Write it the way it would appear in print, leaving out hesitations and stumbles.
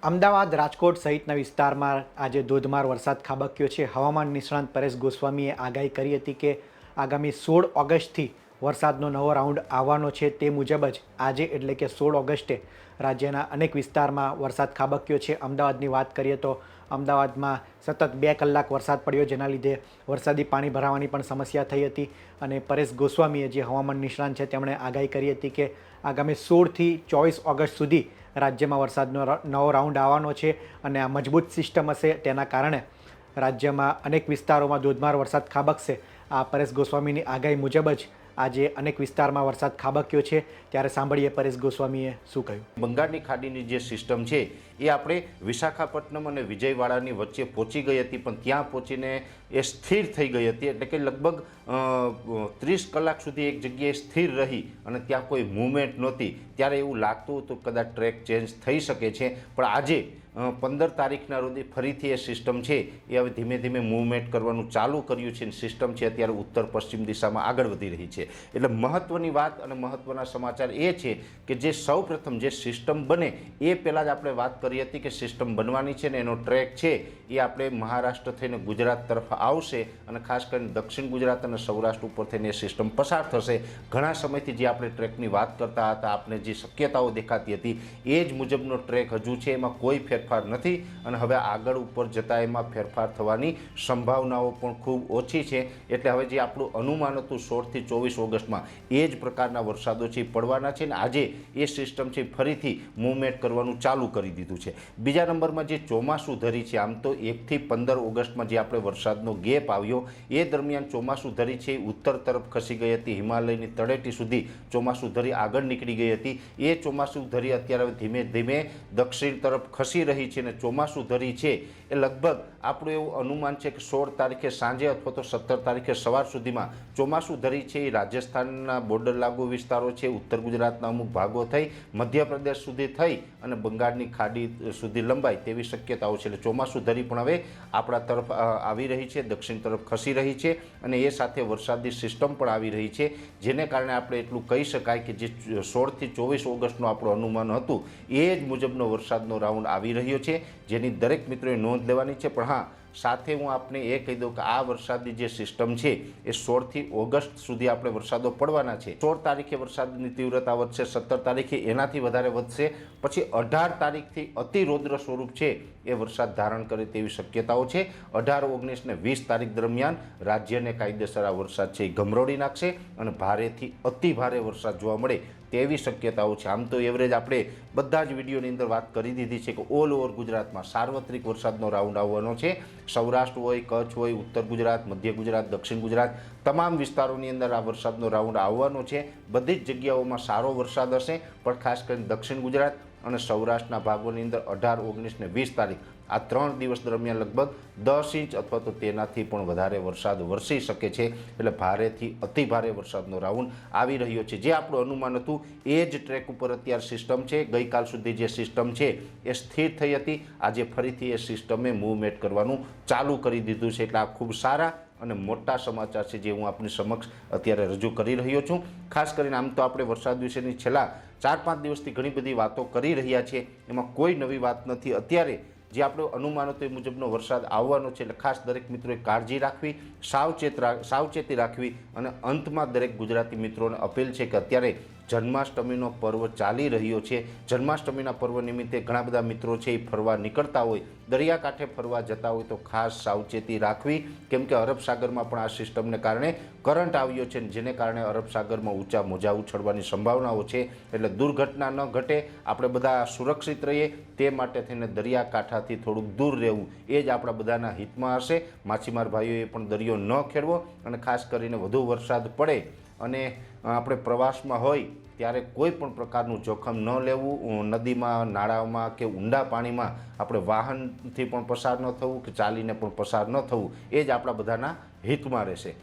અમદાવાદ, રાજકોટ સહિતના વિસ્તારમાં આજે ધોધમાર વરસાદ ખાબક્યો છે. હવામાન નિષ્ણાંત પરેશ ગોસ્વામીએ આગાહી કરી હતી કે આગામી 16 ઓગસ્ટથી વરસાદનો નવો રાઉન્ડ આવવાનો છે. તે મુજબ જ આજે એટલે કે 16 ઓગસ્ટે રાજ્યના અનેક વિસ્તારમાં વરસાદ ખાબક્યો છે. અમદાવાદની વાત કરીએ તો અમદાવાદમાં સતત 2 કલાક વરસાદ પડ્યો, જેના લીધે વરસાદી પાણી ભરાવાની પણ સમસ્યા થઈ હતી. અને પરેશ ગોસ્વામીએ, જે હવામાન નિષ્ણાંત છે, તેમણે આગાહી કરી હતી કે આગામી 16થી 24 ઓગસ્ટ સુધી રાજ્યમાં વરસાદનો નવો રાઉન્ડ આવવાનો છે. અને આ મજબૂત સિસ્ટમ હશે, તેના કારણે રાજ્યમાં અનેક વિસ્તારોમાં ધોધમાર વરસાદ ખાબકશે. આ પરેશ ગોસ્વામીની આગાહી મુજબ જ આજે અનેક વિસ્તારમાં વરસાદ ખાબક્યો છે. ત્યારે સાંભળીએ પરેશ ગોસ્વામીએ શું કહ્યું. બંગાળની ખાડીની જે સિસ્ટમ છે એ આપણે વિશાખાપટ્ટનમ અને વિજયવાડાની વચ્ચે પહોંચી ગઈ હતી, પણ ત્યાં પહોંચીને એ સ્થિર થઈ ગઈ હતી. એટલે કે લગભગ 30 કલાક સુધી એક જગ્યાએ સ્થિર રહી અને ત્યાં કોઈ મૂવમેન્ટ નહોતી. ત્યારે એવું લાગતું હતું કદાચ ટ્રેક ચેન્જ થઈ શકે છે, પણ આજે 15 તારીખના રોજ ફરીથી એ સિસ્ટમ છે એ હવે ધીમે ધીમે મૂવમેન્ટ કરવાનું ચાલુ કર્યું છે. સિસ્ટમ છે અત્યારે ઉત્તર પશ્ચિમ દિશામાં આગળ વધી રહી છે. એટલે મહત્ત્વની વાત અને મહત્ત્વના સમાચાર એ છે કે જે સૌ પ્રથમ જે સિસ્ટમ બને એ પહેલાં જ આપણે વાત કરી હતી કે સિસ્ટમ બનવાની છે ને એનો ટ્રેક છે એ આપણે મહારાષ્ટ્ર થઈને ગુજરાત તરફ આવશે અને ખાસ કરીને દક્ષિણ ગુજરાત અને સૌરાષ્ટ્ર ઉપર થઈને એ સિસ્ટમ પસાર થશે. ઘણા સમયથી જે આપણે ટ્રેકની વાત કરતા હતા, આપણે જે શક્યતાઓ દેખાતી હતી એ જ મુજબનો ટ્રેક હજુ છે, એમાં કોઈ ફેરફાર નથી. અને હવે આગળ ઉપર જતાં એમાં ફેરફાર થવાની સંભાવનાઓ પણ ખૂબ ઓછી છે. એટલે હવે જે આપણું અનુમાન હતું 16થી 24 ઓગસ્ટમાં એ જ પ્રકારના વરસાદો છે પડવાના છે. ને આજે એ સિસ્ટમ છે ફરીથી મૂવમેન્ટ કરવાનું ચાલુ કરી દીધું છે. બીજા નંબરમાં જે ચોમાસું ધરી છે, આમ તો 1થી 15 ઓગસ્ટમાં જે આપણે વરસાદનો ગેપ આવ્યો એ દરમિયાન ચોમાસું ધરી છે ઉત્તર તરફ ખસી ગઈ હતી. હિમાલયની તળેટી સુધી ચોમાસું ધરી આગળ નીકળી ગઈ હતી. એ ચોમાસું ધરી અત્યારે ધીમે ધીમે દક્ષિણ તરફ ખસી રહી છે. અને ચોમાસું ધરી છે એ લગભગ આપણું એવું અનુમાન છે કે 16 તારીખે સાંજે અથવા તો 17 તારીખે સવાર સુધીમાં ચોમાસું ધરી છે એ રાજસ્થાનના બોર્ડર લાગુ વિસ્તારો છે, ઉત્તર ગુજરાતના અમુક ભાગો થઈ મધ્યપ્રદેશ સુધી થઈ અને બંગાળની ખાડી સુધી લંબાય તેવી શક્યતાઓ છે. એટલે ચોમાસું ધરી પણ હવે આપણા તરફ આવી રહી છે, દક્ષિણ તરફ ખસી રહી છે. અને એ સાથે વરસાદી સિસ્ટમ પણ આવી રહી છે, જેને કારણે આપણે એટલું કહી શકાય કે જે 16થી 24 ઓગસ્ટનું આપણું અનુમાન હતું એ જ મુજબનો વરસાદનો રાઉન્ડ આવી રહ્યો છે, જેની દરેક મિત્રોએ નોંધ લેવાની છે. પણ હા, સાથે હું આપને એ કહી દઉં કે આ વરસાદની જે સિસ્ટમ છે એ 16થી ઓગસ્ટ સુધી આપણે વરસાદો પડવાના છે. 16 તારીખે વરસાદની તીવ્રતા વધશે, 17 તારીખે એનાથી વધારે વધશે, પછી 18 તારીખથી અતિરૌદ્ર સ્વરૂપ છે એ વરસાદ ધારણ કરે તેવી શક્યતાઓ છે. 18, 19 ને 20 તારીખ દરમિયાન રાજ્યને કાયદેસર આ વરસાદ છે એ ગમરોડી નાખશે અને ભારેથી અતિ ભારે વરસાદ જોવા મળે તેવી શક્યતાઓ છે. આમ તો એવરેજ આપણે બધા જ વિડીયોની અંદર વાત કરી દીધી છે કે ઓલ ઓવર ગુજરાતમાં સાર્વત્રિક વરસાદનો રાઉન્ડ આવવાનો છે. સૌરાષ્ટ્ર હોય, કચ્છ હોય, ઉત્તર ગુજરાત, મધ્ય ગુજરાત, દક્ષિણ ગુજરાત તમામ વિસ્તારોની અંદર આ વરસાદનો રાઉન્ડ આવવાનો છે. બધી જ જગ્યાઓમાં સારો વરસાદ હશે, પણ ખાસ કરીને દક્ષિણ ગુજરાત અને સૌરાષ્ટ્રના ભાગોની અંદર 18, 19 ને 20 તારીખ આ 3 દિવસ દરમિયાન લગભગ 10 ઇંચ અથવા તો તેનાથી પણ વધારે વરસાદ વરસી શકે છે. એટલે ભારેથી અતિ ભારે વરસાદનો રાઉન્ડ આવી રહ્યો છે. જે આપણું અનુમાન હતું એ જ ટ્રેક ઉપર અત્યારે સિસ્ટમ છે. ગઈકાલ સુધી જે સિસ્ટમ છે એ સ્થિર થઈ હતી, આજે ફરીથી એ સિસ્ટમે મૂવમેન્ટ કરવાનું ચાલુ કરી દીધું છે. એટલે આ ખૂબ સારા અને મોટા સમાચાર છે જે હું આપની સમક્ષ અત્યારે રજૂ કરી રહ્યો છું. ખાસ કરીને આમ તો આપણે વરસાદ વિશેની છેલ્લા 4-5 દિવસથી ઘણી બધી વાતો કરી રહ્યા છીએ, એમાં કોઈ નવી વાત નથી. અત્યારે જે આપણો અનુમાન હતો એ મુજબનો વરસાદ આવવાનો છે. એટલે ખાસ દરેક મિત્રોએ કાળજી રાખવી, સાવચેતી રાખવી. અને અંતમાં દરેક ગુજરાતી મિત્રોને અપીલ છે કે અત્યારે જન્માષ્ટમીનો પર્વ ચાલી રહ્યો છે. જન્માષ્ટમીના પર્વ નિમિત્તે ઘણા બધા મિત્રો છે એ ફરવા નીકળતા હોય, દરિયાકાંઠે ફરવા જતા હોય તો ખાસ સાવચેતી રાખવી. કેમ કે અરબ સાગરમાં પણ આ સિસ્ટમને કારણે કરંટ આવ્યો છે, જેને કારણે અરબ સાગરમાં ઊંચા મોજા ઉછળવાની સંભાવનાઓ છે. એટલે દુર્ઘટના ન ઘટે, આપણે બધા સુરક્ષિત રહીએ તે માટે થઈને દરિયાકાંઠાથી થોડુંક દૂર રહેવું એ જ આપણા બધાના હિતમાં હશે. માછીમાર ભાઈઓએ પણ દરિયો ન ખેડવો અને ખાસ કરીને વધુ વરસાદ પડે અને આપણે પ્રવાસમાં હોય ત્યારે કોઈ પણ પ્રકારનું જોખમ ન લેવું. નદીમાં, નાળામાં કે ઊંડા પાણીમાં આપણે વાહનથી પણ પસાર ન થવું કે ચાલીને પણ પસાર ન થવું એ જ આપણા બધાના હિતમાં રહેશે.